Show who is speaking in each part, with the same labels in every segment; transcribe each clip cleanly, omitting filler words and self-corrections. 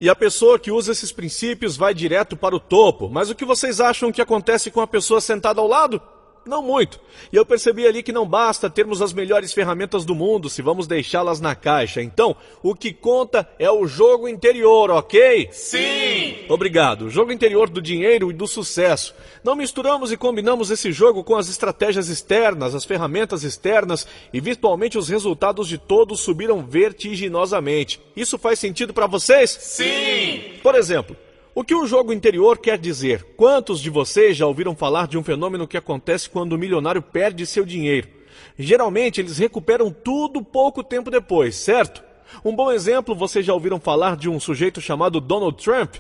Speaker 1: E a pessoa que usa esses princípios vai direto para o topo. Mas o que vocês acham que acontece com a pessoa sentada ao lado? Não muito. E eu percebi ali que não basta termos as melhores ferramentas do mundo se vamos deixá-las na caixa. Então, o que conta é o jogo interior, ok?
Speaker 2: Sim!
Speaker 1: Obrigado. O jogo interior do dinheiro e do sucesso. Não misturamos e combinamos esse jogo com as estratégias externas, as ferramentas externas e virtualmente os resultados de todos subiram vertiginosamente. Isso faz sentido para vocês?
Speaker 2: Sim!
Speaker 1: Por exemplo, o que o jogo interior quer dizer? Quantos de vocês já ouviram falar de um fenômeno que acontece quando o milionário perde seu dinheiro? Geralmente eles recuperam tudo pouco tempo depois, certo? Um bom exemplo, vocês já ouviram falar de um sujeito chamado Donald Trump?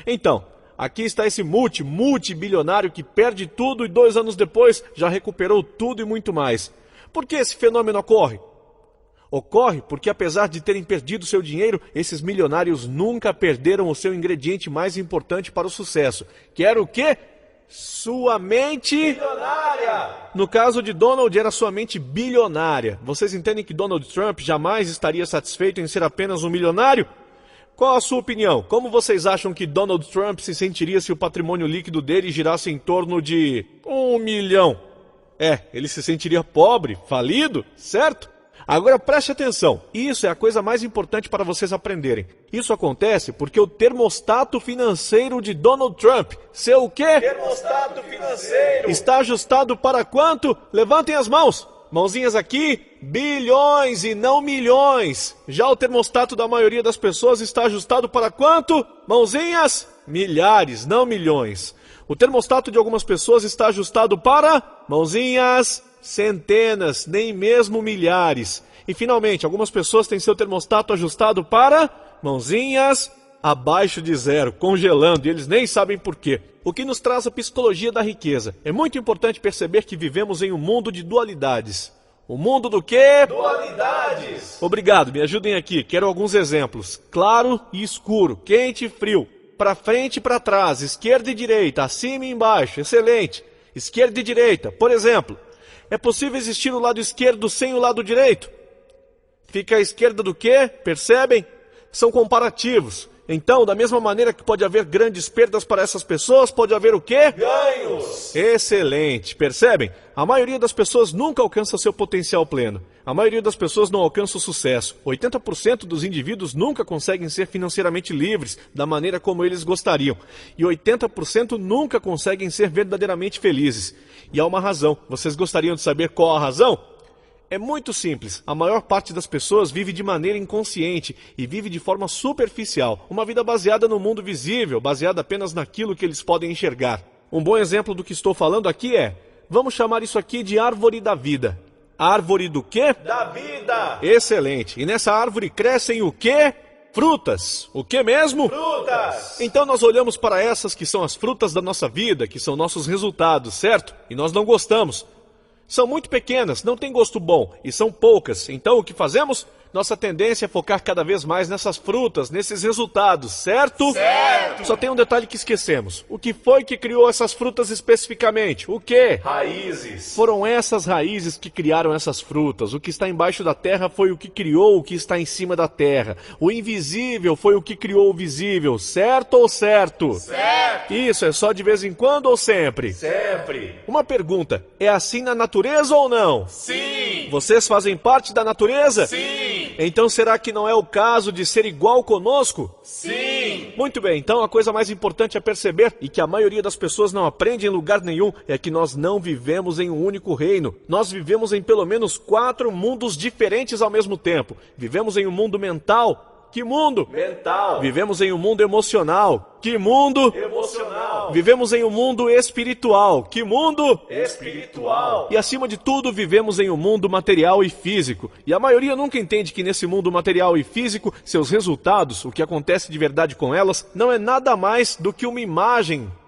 Speaker 1: Então, aqui está esse multibilionário que perde tudo e 2 anos depois já recuperou tudo e muito mais. Por que esse fenômeno ocorre? Ocorre porque, apesar de terem perdido seu dinheiro, esses milionários nunca perderam o seu ingrediente mais importante para o sucesso. Que era o quê? Sua mente
Speaker 2: Milionária!
Speaker 1: No caso de Donald, era sua mente bilionária. Vocês entendem que Donald Trump jamais estaria satisfeito em ser apenas um milionário? Qual a sua opinião? Como vocês acham que Donald Trump se sentiria se o patrimônio líquido dele girasse em torno de 1 milhão? Ele se sentiria pobre, falido, certo? Agora preste atenção, isso é a coisa mais importante para vocês aprenderem. Isso acontece porque o termostato financeiro de Donald Trump, seu o quê?
Speaker 2: Termostato financeiro!
Speaker 1: Está ajustado para quanto? Levantem as mãos. Mãozinhas aqui, bilhões e não milhões. Já o termostato da maioria das pessoas está ajustado para quanto? Mãozinhas, milhares, não milhões. O termostato de algumas pessoas está ajustado para, mãozinhas, centenas, nem mesmo milhares. E finalmente, algumas pessoas têm seu termostato ajustado para, mãozinhas, abaixo de 0, congelando, e eles nem sabem por quê. O que nos traz a psicologia da riqueza. É muito importante perceber que vivemos em um mundo de dualidades. O mundo do quê?
Speaker 2: Dualidades!
Speaker 1: Obrigado, me ajudem aqui, quero alguns exemplos. Claro e escuro, quente e frio, para frente e para trás, esquerda e direita, acima e embaixo, excelente. Esquerda e direita, por exemplo. É possível existir o lado esquerdo sem o lado direito? Fica à esquerda do quê? Percebem? São comparativos. Então, da mesma maneira que pode haver grandes perdas para essas pessoas, pode haver o quê?
Speaker 2: Ganhos!
Speaker 1: Excelente. Percebem? A maioria das pessoas nunca alcança seu potencial pleno. A maioria das pessoas não alcança o sucesso. 80% dos indivíduos nunca conseguem ser financeiramente livres da maneira como eles gostariam. E 80% nunca conseguem ser verdadeiramente felizes. E há uma razão. Vocês gostariam de saber qual a razão? É muito simples. A maior parte das pessoas vive de maneira inconsciente e vive de forma superficial. Uma vida baseada no mundo visível, baseada apenas naquilo que eles podem enxergar. Um bom exemplo do que estou falando aqui é, vamos chamar isso aqui de árvore da vida. Árvore do quê?
Speaker 2: Da vida!
Speaker 1: Excelente. E nessa árvore crescem o quê? Frutas. O que mesmo?
Speaker 2: Frutas!
Speaker 1: Então nós olhamos para essas que são as frutas da nossa vida, que são nossos resultados, certo? E nós não gostamos. São muito pequenas, não têm gosto bom e são poucas. Então o que fazemos? Nossa tendência é focar cada vez mais nessas frutas, nesses resultados, certo?
Speaker 2: Certo!
Speaker 1: Só tem um detalhe que esquecemos. O que foi que criou essas frutas especificamente? O quê?
Speaker 2: Raízes!
Speaker 1: Foram essas raízes que criaram essas frutas. O que está embaixo da terra foi o que criou o que está em cima da terra. O invisível foi o que criou o visível, certo ou certo?
Speaker 2: Certo!
Speaker 1: Isso é só de vez em quando ou sempre?
Speaker 2: Sempre!
Speaker 1: Uma pergunta, é assim na natureza ou não?
Speaker 2: Sim!
Speaker 1: Vocês fazem parte da natureza?
Speaker 2: Sim!
Speaker 1: Então será que não é o caso de ser igual conosco?
Speaker 2: Sim!
Speaker 1: Muito bem, então a coisa mais importante a perceber, e que a maioria das pessoas não aprende em lugar nenhum, é que nós não vivemos em um único reino. Nós vivemos em pelo menos 4 mundos diferentes ao mesmo tempo. Vivemos em um mundo mental. Que mundo?
Speaker 2: Mental!
Speaker 1: Vivemos em um mundo emocional. Que mundo?
Speaker 2: Emocional!
Speaker 1: Vivemos em um mundo espiritual. Que mundo?
Speaker 2: Espiritual!
Speaker 1: E acima de tudo, vivemos em um mundo material e físico. E a maioria nunca entende que nesse mundo material e físico, seus resultados, o que acontece de verdade com elas, não é nada mais do que uma imagem